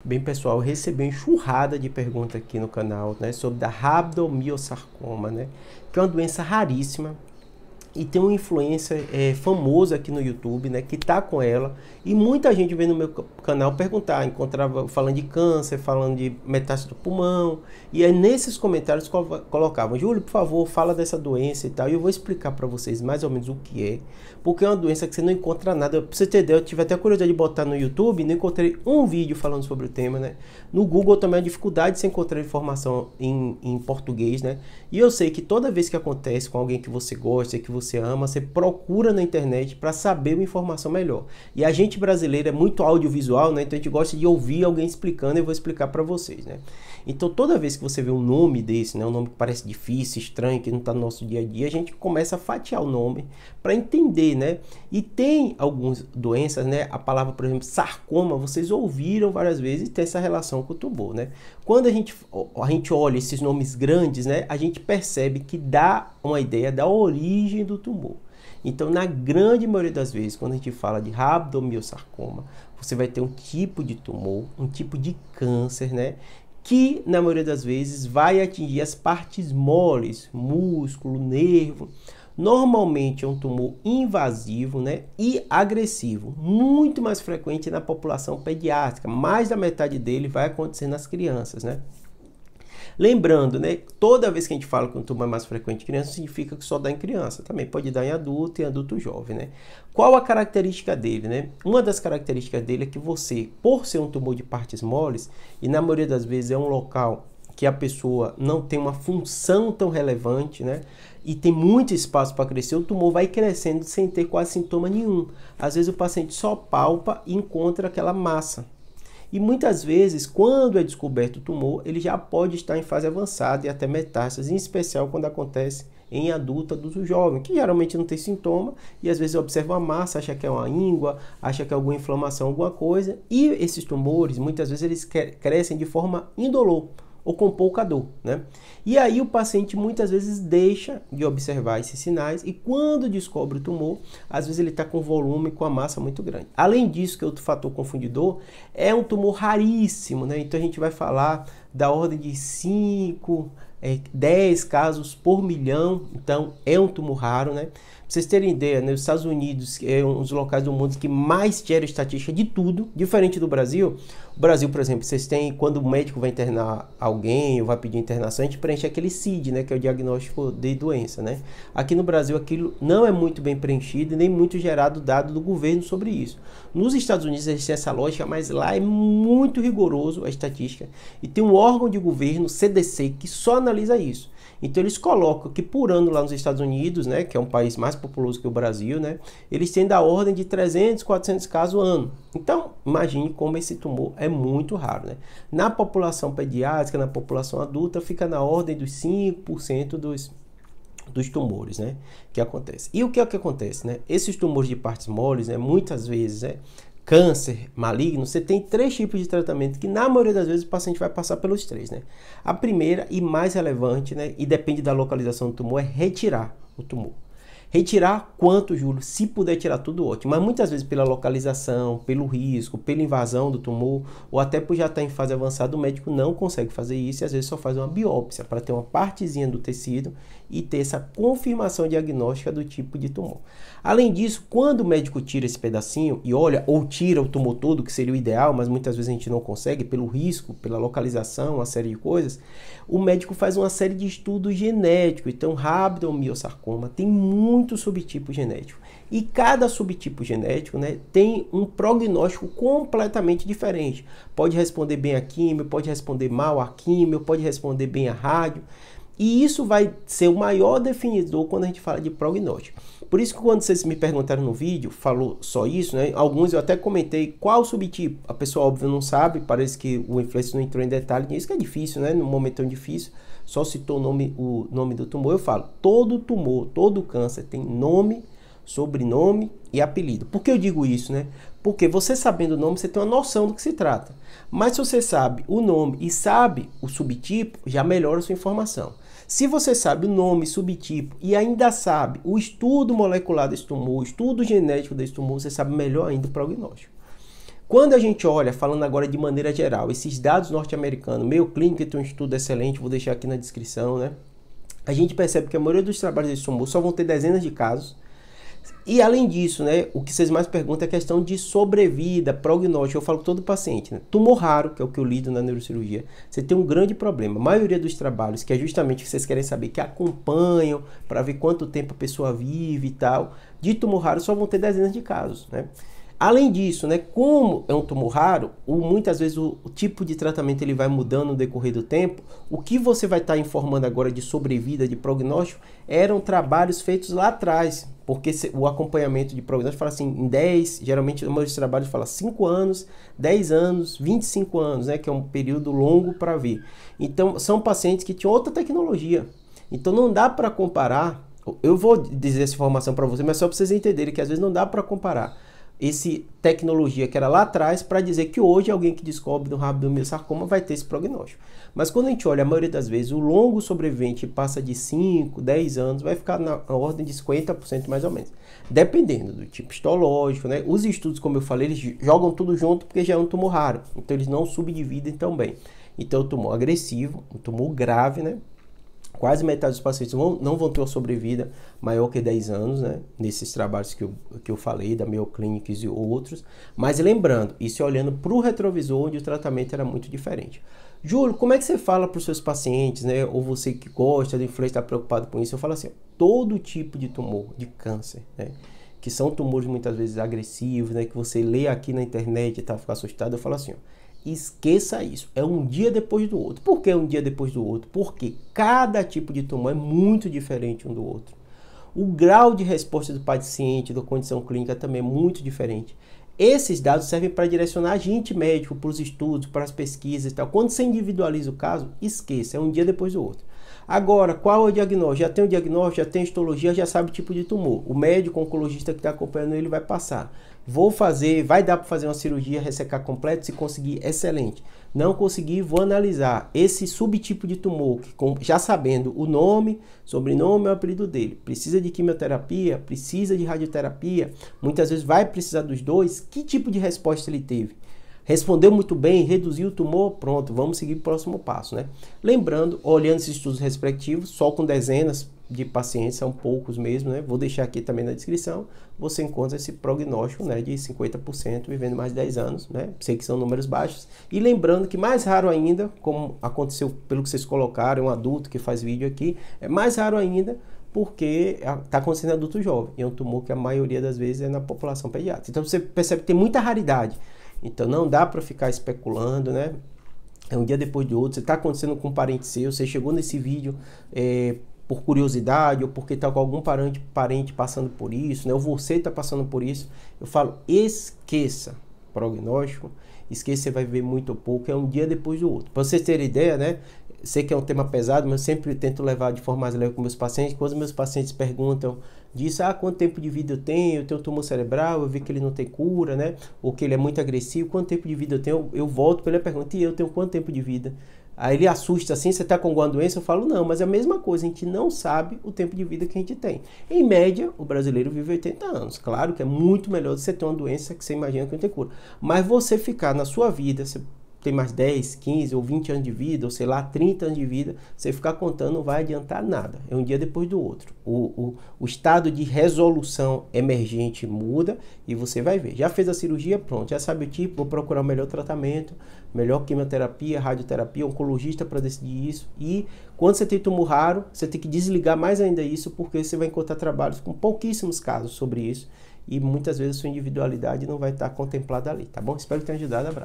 Bem, pessoal, eu recebi uma enxurrada de perguntas aqui no canal, né, sobre a rabdomiosarcoma, né, que é uma doença raríssima e tem um influencer famoso aqui no YouTube, né, que tá com ela, e muita gente vem no meu canal perguntar, encontrava falando de câncer, falando de metástase do pulmão, e aí nesses comentários colocavam: Júlio, por favor, fala dessa doença e tal, e eu vou explicar para vocês mais ou menos o que é, porque é uma doença que você não encontra nada. Pra você ter ideia, eu tive até a curiosidade de botar no YouTube, não encontrei um vídeo falando sobre o tema, né, no Google também a dificuldade de se encontrar informação em português, né, e eu sei que toda vez que acontece com alguém que você gosta, que você ama, você procura na internet para saber uma informação melhor. E a gente brasileiro é muito audiovisual, né? Então a gente gosta de ouvir alguém explicando, e eu vou explicar para vocês, né? Então toda vez que você vê um nome desse, né, um nome que parece difícil, estranho, que não está no nosso dia a dia, a gente começa a fatiar o nome para entender, né? E tem algumas doenças, né? A palavra, por exemplo, sarcoma, vocês ouviram várias vezes, e tem essa relação com o tumor, né? Quando a gente olha esses nomes grandes, né, a gente percebe que dá uma ideia da origem do tumor. Então, na grande maioria das vezes, quando a gente fala de rabdomiosarcoma, você vai ter um tipo de tumor, um tipo de câncer, né, que na maioria das vezes vai atingir as partes moles, músculo, nervo. Normalmente é um tumor invasivo, né, e agressivo, muito mais frequente na população pediátrica. Mais da metade dele vai acontecer nas crianças, né? Lembrando, né, toda vez que a gente fala que um tumor é mais frequente em criança, significa que só dá em criança. Também pode dar em adulto e adulto jovem, né? Qual a característica dele, né? Uma das características dele é que você, por ser um tumor de partes moles, e na maioria das vezes é um local que a pessoa não tem uma função tão relevante, né? E tem muito espaço para crescer, o tumor vai crescendo sem ter quase sintoma nenhum. Às vezes o paciente só palpa e encontra aquela massa. E muitas vezes, quando é descoberto o tumor, ele já pode estar em fase avançada e até metástase, em especial quando acontece em adulto jovem, que geralmente não tem sintoma, e às vezes observa uma massa, acha que é uma íngua, acha que é alguma inflamação, alguma coisa, e esses tumores, muitas vezes eles crescem de forma indolor, ou com pouca dor, né? E aí o paciente muitas vezes deixa de observar esses sinais, e quando descobre o tumor, às vezes ele está com volume, com a massa muito grande. Além disso, que é outro fator confundidor, é um tumor raríssimo, né? Então a gente vai falar da ordem de 5, 10 casos por milhão, então é um tumor raro, né? Pra vocês terem ideia, né, os Estados Unidos é um dos locais do mundo que mais gera estatística de tudo, diferente do Brasil. O Brasil, por exemplo, vocês têm, quando o médico vai internar alguém ou vai pedir internação, a gente preenche aquele CID, né, que é o diagnóstico de doença, né? Aqui no Brasil aquilo não é muito bem preenchido e nem muito gerado dado do governo sobre isso. Nos Estados Unidos eles têm essa lógica, mas lá é muito rigoroso a estatística e tem um órgão de governo, CDC, que só analisa isso. Então eles colocam que por ano lá nos Estados Unidos, né, que é um país mais populoso que o Brasil, né, eles têm da ordem de 300, 400 casos ano. Então imagine como esse tumor é muito raro, né? Na população pediátrica, na população adulta, fica na ordem dos 5% dos tumores, né, que acontece. E o que é que acontece, né? Esses tumores de partes moles, né, muitas vezes, câncer maligno, você tem 3 tipos de tratamento que na maioria das vezes o paciente vai passar pelos 3, né? A primeira e mais relevante, né, e depende da localização do tumor, é retirar o tumor. Retirar quanto, Júlio? Se puder tirar tudo, ótimo. Mas muitas vezes pela localização, pelo risco, pela invasão do tumor, ou até por já estar em fase avançada, o médico não consegue fazer isso e às vezes só faz uma biópsia para ter uma partezinha do tecido e ter essa confirmação diagnóstica do tipo de tumor. Além disso, quando o médico tira esse pedacinho e olha, ou tira o tumor todo, que seria o ideal, mas muitas vezes a gente não consegue pelo risco, pela localização, uma série de coisas, o médico faz uma série de estudos genéticos. Então, rabdomiosarcoma tem muitos subtipos genéticos. E cada subtipo genético, né, tem um prognóstico completamente diferente. Pode responder bem a químio, pode responder mal a químio, pode responder bem a rádio. E isso vai ser o maior definidor quando a gente fala de prognóstico. Por isso que quando vocês me perguntaram no vídeo, falou só isso, né? Alguns eu até comentei qual subtipo. A pessoa, óbvio, não sabe, parece que o influencer não entrou em detalhe nisso, que é difícil, né? Num momento tão difícil, só citou o nome do tumor. Eu falo, todo tumor, todo câncer tem nome, sobrenome e apelido. Por que eu digo isso, né? Porque você sabendo o nome, você tem uma noção do que se trata. Mas se você sabe o nome e sabe o subtipo, já melhora a sua informação. Se você sabe o nome, subtipo e ainda sabe o estudo molecular desse tumor, o estudo genético desse tumor, você sabe melhor ainda o prognóstico. Quando a gente olha, falando agora de maneira geral, esses dados norte-americanos, Mayo Clinic tem um estudo excelente, vou deixar aqui na descrição, né? A gente percebe que a maioria dos trabalhos desse tumor só vão ter dezenas de casos. E além disso, né, o que vocês mais perguntam é a questão de sobrevida, prognóstico. Eu falo com todo paciente, né? Tumor raro, que é o que eu lido na neurocirurgia, você tem um grande problema. A maioria dos trabalhos, que é justamente o que vocês querem saber, que acompanham para ver quanto tempo a pessoa vive e tal, de tumor raro só vão ter dezenas de casos, né? Além disso, né, como é um tumor raro, muitas vezes o tipo de tratamento ele vai mudando no decorrer do tempo. O que você vai estar informando agora de sobrevida, de prognóstico, eram trabalhos feitos lá atrás, porque o acompanhamento de prognóstico fala assim, em 10, geralmente o maioria dos trabalhos fala 5 anos, 10 anos, 25 anos, né, que é um período longo para ver. Então, são pacientes que tinham outra tecnologia. Então, não dá para comparar, eu vou dizer essa informação para vocês, mas só para vocês entenderem que às vezes não dá para comparar essa tecnologia que era lá atrás para dizer que hoje alguém que descobre do rabdomiossarcoma vai ter esse prognóstico. Mas quando a gente olha, a maioria das vezes, o longo sobrevivente passa de 5, 10 anos, vai ficar na ordem de 50% mais ou menos. Dependendo do tipo histológico, né? Os estudos, como eu falei, eles jogam tudo junto porque já é um tumor raro. Então eles não subdividem tão bem. Então o tumor agressivo, um tumor grave, né? Quase metade dos pacientes não vão ter uma sobrevida maior que 10 anos, né? Nesses trabalhos que eu falei, da Mayo Clinic e outros. Mas lembrando, isso olhando para o retrovisor, onde o tratamento era muito diferente. Júlio, como é que você fala para os seus pacientes, né? Ou você que gosta de influência, está preocupado com isso? Eu falo assim, todo tipo de tumor, de câncer, né? Que são tumores muitas vezes agressivos, né? Que você lê aqui na internet e tá, fica assustado, eu falo assim, ó. Esqueça isso, é um dia depois do outro. Por que um dia depois do outro? Porque cada tipo de tumor é muito diferente um do outro. O grau de resposta do paciente, da condição clínica também é muito diferente. Esses dados servem para direcionar a gente médico para os estudos, para as pesquisas e tal. Quando você individualiza o caso, esqueça, é um dia depois do outro. Agora, qual é o diagnóstico? Já tem o diagnóstico, já tem a histologia, já sabe o tipo de tumor. O médico oncologista que está acompanhando ele vai passar. Vai dar para fazer uma cirurgia, ressecar completo, se conseguir, excelente. Não conseguir, vou analisar esse subtipo de tumor, já sabendo o nome, sobrenome e o apelido dele. Precisa de quimioterapia, precisa de radioterapia, muitas vezes vai precisar dos dois. Que tipo de resposta ele teve? Respondeu muito bem, reduziu o tumor, pronto, vamos seguir o próximo passo, né? Lembrando, olhando esses estudos respectivos, só com dezenas de pacientes, são poucos mesmo, né? Vou deixar aqui também na descrição, você encontra esse prognóstico, né, de 50% vivendo mais de 10 anos, né? Sei que são números baixos. E lembrando que mais raro ainda, como aconteceu pelo que vocês colocaram, um adulto que faz vídeo aqui, é mais raro ainda porque está acontecendo em adulto jovem. E é um tumor que a maioria das vezes é na população pediátrica. Então você percebe que tem muita raridade. Então não dá para ficar especulando, né? É um dia depois de outro, você está acontecendo com um parente seu, você chegou nesse vídeo por curiosidade ou porque está com algum parente passando por isso, né? Ou você está passando por isso. Eu falo, esqueça prognóstico, esqueça, você vai ver muito ou pouco, é um dia depois do outro. Para vocês terem ideia, né? Sei que é um tema pesado, mas eu sempre tento levar de forma mais leve com meus pacientes. Quando meus pacientes perguntam disso, quanto tempo de vida eu tenho tumor cerebral, eu vi que ele não tem cura, né? Ou que ele é muito agressivo, quanto tempo de vida eu tenho? Eu volto para ele e pergunto, e eu tenho quanto tempo de vida? Aí ele assusta assim, você está com alguma doença? Eu falo, não, mas é a mesma coisa, a gente não sabe o tempo de vida que a gente tem. Em média, o brasileiro vive 80 anos. Claro que é muito melhor do que você ter uma doença que você imagina que não tem cura. Mas você ficar na sua vida, você tem mais 10, 15 ou 20 anos de vida, ou sei lá, 30 anos de vida, você ficar contando não vai adiantar nada. É um dia depois do outro. O estado de resolução emergente muda e você vai ver. Já fez a cirurgia? Pronto. Já sabe o tipo, vou procurar o melhor tratamento, melhor quimioterapia, radioterapia, oncologista para decidir isso. E quando você tem tumor raro, você tem que desligar mais ainda isso, porque você vai encontrar trabalhos com pouquíssimos casos sobre isso. E muitas vezes a sua individualidade não vai estar contemplada ali, tá bom? Espero que tenha ajudado. Abraço.